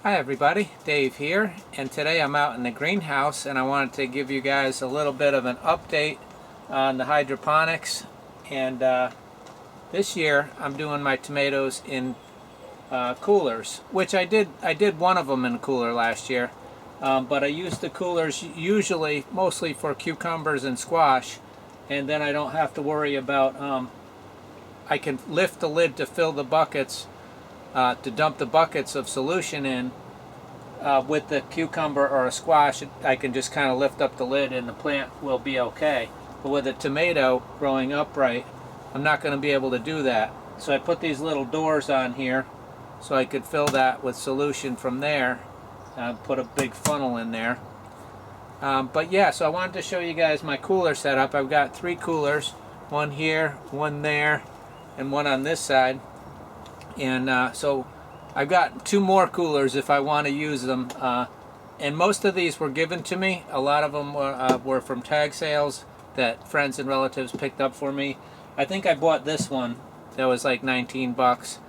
Hi everybody, Dave here, and today I'm out in the greenhouse and I wanted to give you guys a little bit of an update on the hydroponics. And this year I'm doing my tomatoes in coolers, which I did one of them in a cooler last year, but I use the coolers usually mostly for cucumbers and squash, and then I don't have to worry about I can lift the lid to fill the buckets, to dump the buckets of solution in. With the cucumber or a squash, I can just kind of lift up the lid and the plant will be okay. But with a tomato growing upright, I'm not going to be able to do that. So I put these little doors on here so I could fill that with solution from there. Put a big funnel in there. But yeah, so I wanted to show you guys my cooler setup. I've got 3 coolers, one here, one there, and one on this side. And so I've got 2 more coolers if I want to use them, and most of these were given to me. A lot of them were from tag sales that friends and relatives picked up for me. I think I bought this one that was like 19 bucks.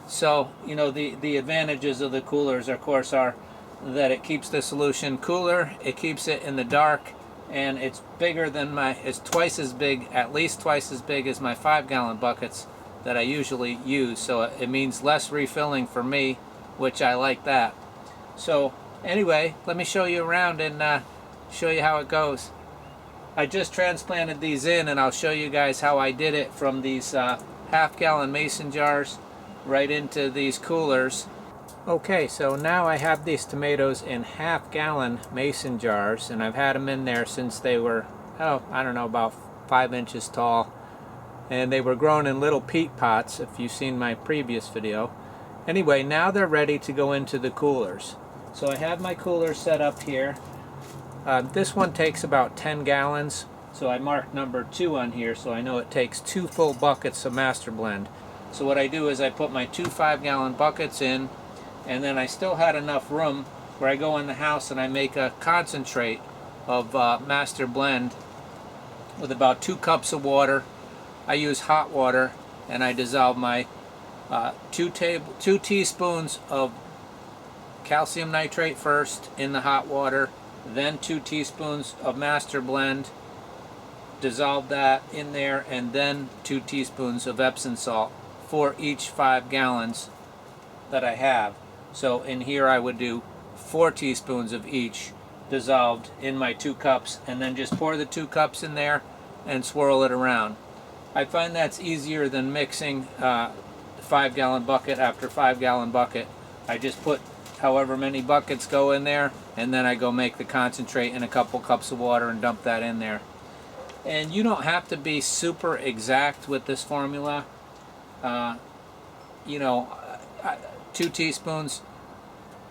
So, you know, the advantages of the coolers, of course, are that it keeps the solution cooler, it keeps it in the dark, and it's bigger than it's twice as big, at least twice as big as my 5-gallon buckets that I usually use, so it means less refilling for me, which I like that. So anyway, let me show you around and show you how it goes. I just transplanted these in, and I'll show you guys how I did it from these half-gallon mason jars right into these coolers. Okay, so now I have these tomatoes in half-gallon mason jars, and I've had them in there since they were, I don't know, about 5 inches tall. And they were grown in little peat pots, if you've seen my previous video. Anyway, now they're ready to go into the coolers. So I have my coolers set up here. This one takes about 10 gallons, so I marked number 2 on here so I know it takes 2 full buckets of Master Blend. So what I do is I put my 2 5-gallon buckets in, and then I still had enough room where I go in the house and I make a concentrate of Master Blend with about 2 cups of water. I use hot water, and I dissolve my 2 teaspoons of calcium nitrate first in the hot water, then 2 teaspoons of Master Blend, dissolve that in there, and then 2 teaspoons of Epsom salt for each 5 gallons that I have. So in here I would do 4 teaspoons of each dissolved in my 2 cups, and then just pour the 2 cups in there and swirl it around. I find that's easier than mixing 5-gallon bucket after 5-gallon bucket. I just put however many buckets go in there, and then I go make the concentrate in a couple cups of water and dump that in there. And you don't have to be super exact with this formula. You know, 2 teaspoons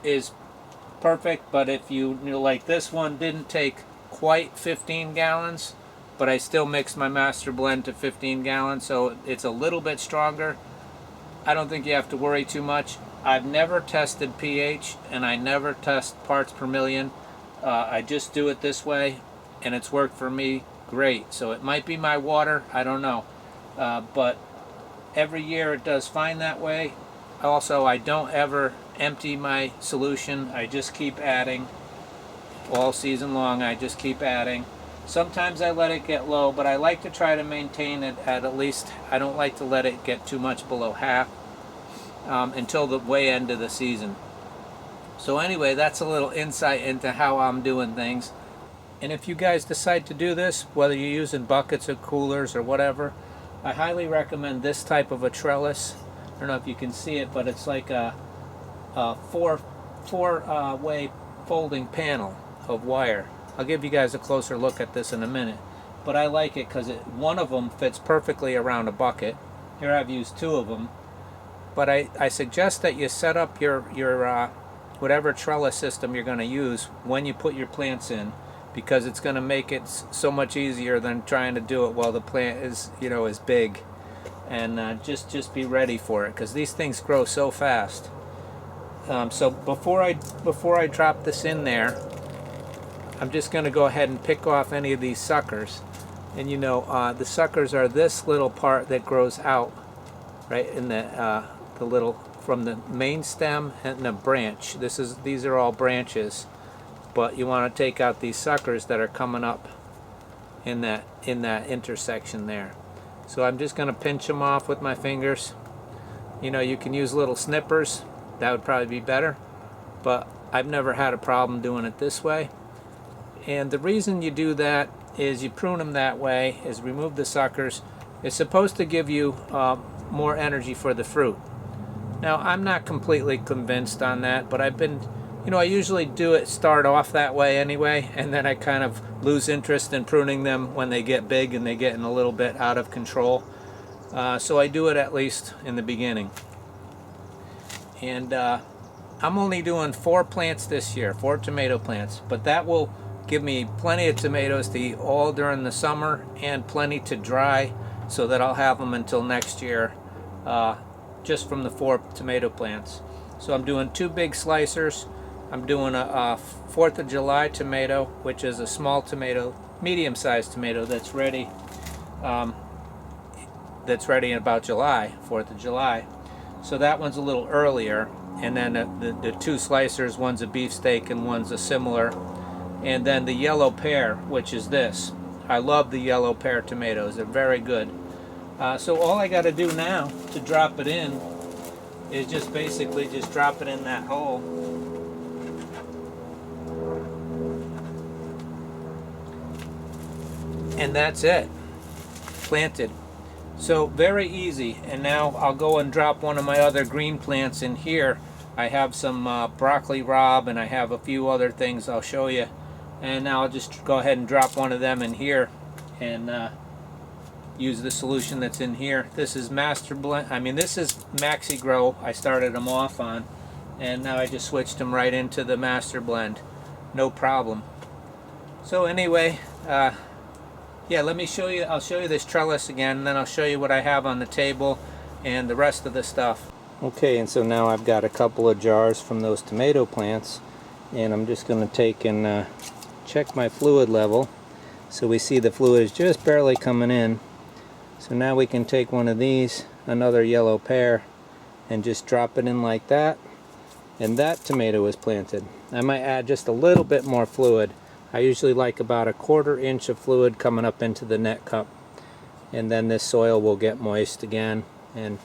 is perfect, but if you know, like this one didn't take quite 15 gallons, but I still mixed my Master Blend to 15 gallons, so it's a little bit stronger. I don't think you have to worry too much. I've never tested pH, and I never test parts per million. I just do it this way, and it's worked for me great. So it might be my water, I don't know. But every year it does fine that way. Also, I don't ever empty my solution. I just keep adding. All season long, I just keep adding. Sometimes I let it get low, but I like to try to maintain it at least, I don't like to let it get too much below half until the way end of the season. So anyway, that's a little insight into how I'm doing things. And if you guys decide to do this, whether you're using buckets or coolers or whatever, I highly recommend this type of a trellis. I don't know if you can see it, but it's like a four-way folding panel of wire. I'll give you guys a closer look at this in a minute, but I like it because one of them fits perfectly around a bucket. Here I've used 2 of them, but I suggest that you set up your whatever trellis system you're going to use when you put your plants in, because it's going to make it so much easier than trying to do it while the plant is, you know, is big. And just be ready for it, because these things grow so fast. So before I drop this in there, I'm just going to go ahead and pick off any of these suckers. And you know, the suckers are this little part that grows out, right in the little from the main stem and the branch. These are all branches, but you want to take out these suckers that are coming up in that intersection there. So I'm just going to pinch them off with my fingers. You know, you can use little snippers, that would probably be better, but I've never had a problem doing it this way. And the reason you do that is you prune them that way, is remove the suckers. It's supposed to give you more energy for the fruit. Now, I'm not completely convinced on that, but I've been, you know, I usually start off that way anyway, and then I kind of lose interest in pruning them when they get big and they get a little bit out of control. So I do it at least in the beginning. And I'm only doing 4 plants this year, 4 tomato plants, but that will give me plenty of tomatoes to eat all during the summer and plenty to dry, so that I'll have them until next year, just from the 4 tomato plants. So I'm doing 2 big slicers. I'm doing a 4th of July tomato, which is a small tomato, medium-sized tomato that's ready. That's ready in about July, 4th of July. So that one's a little earlier. And then the 2 slicers, one's a beefsteak and one's a similar. And then the yellow pear, which is this. I love the yellow pear tomatoes. They're very good. So all I got to do now to drop it in is just basically just drop it in that hole. And that's it. Planted. So very easy. And now I'll go and drop one of my other green plants in here. I have some broccoli rabe, and I have a few other things I'll show you. And now I'll just go ahead and drop one of them in here and use the solution that's in here. This is Master Blend. I mean, this is Maxi Grow. I started them off on, and now I just switched them right into the Master Blend. No problem. So anyway, yeah, let me show you. I'll show you this trellis again, and then I'll show you what I have on the table and the rest of the stuff. Okay, and so now I've got a couple of jars from those tomato plants, and I'm just going to take and check my fluid level. So we see the fluid is just barely coming in. So now we can take one of these, another yellow pear, and just drop it in like that. And that tomato is planted. I might add just a little bit more fluid. I usually like about 1/4 inch of fluid coming up into the net cup. And then this soil will get moist again. And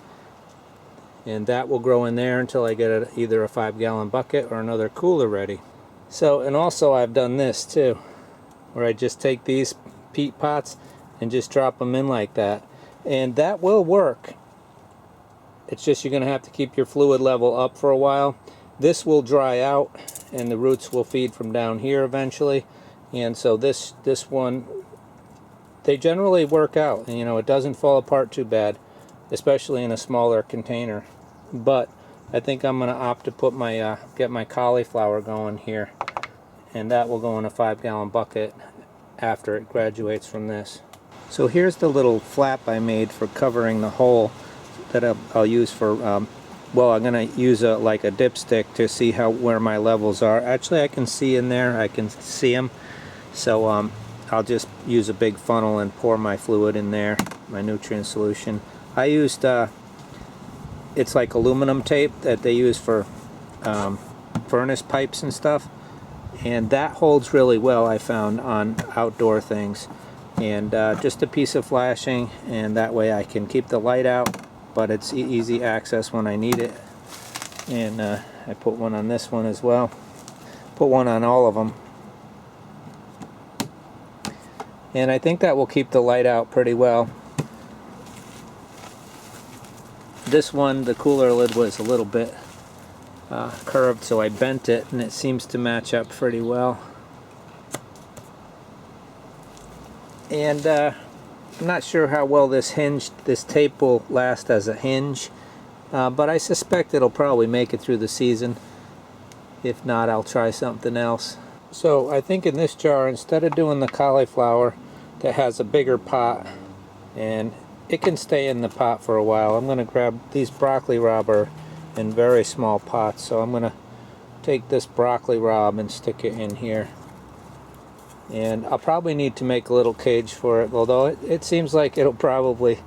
that will grow in there until I get either a 5-gallon bucket or another cooler ready. So, and also I've done this too, where I just take these peat pots and just drop them in like that. And that will work. It's just you're going to have to keep your fluid level up for a while. This will dry out and the roots will feed from down here eventually. And so this one, they generally work out. And you know, it doesn't fall apart too bad, especially in a smaller container. But I think I'm going to opt to put my get my cauliflower going here, and that will go in a 5-gallon bucket after it graduates from this. So here's the little flap I made for covering the hole that I'll use for well, I'm going to use like a dipstick to see where my levels are. Actually, I can see in there. I can see them. So I'll just use a big funnel and pour my fluid in there, my nutrient solution. I used it's like aluminum tape that they use for furnace pipes and stuff, and that holds really well, I found, on outdoor things. And just a piece of flashing, and that way I can keep the light out, but it's easy access when I need it. And I put one on this one as well. Put one on all of them. And I think that will keep the light out pretty well. This one, the cooler lid was a little bit curved, so I bent it, and it seems to match up pretty well. And I'm not sure how well this tape will last as a hinge, but I suspect it'll probably make it through the season. If not, I'll try something else. So I think in this jar, instead of doing the cauliflower that has a bigger pot, and it can stay in the pot for a while, I'm going to grab these broccoli rabe in very small pots. So I'm going to take this broccoli rabe and stick it in here. And I'll probably need to make a little cage for it, although it seems like it'll probably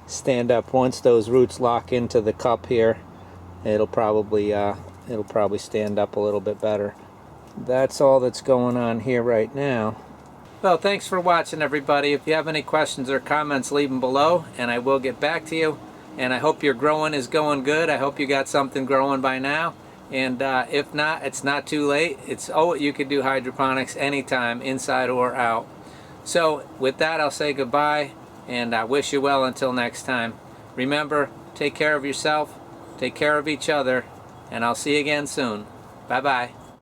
stand up once those roots lock into the cup here. it'll probably stand up a little bit better. That's all that's going on here right now. Well, thanks for watching, everybody. If you have any questions or comments, leave them below and I will get back to you. And I hope your growing is going good. I hope you got something growing by now. And if not, it's not too late. You could do hydroponics anytime, inside or out. So with that, I'll say goodbye and I wish you well until next time. Remember, take care of yourself, take care of each other, and I'll see you again soon. Bye-bye.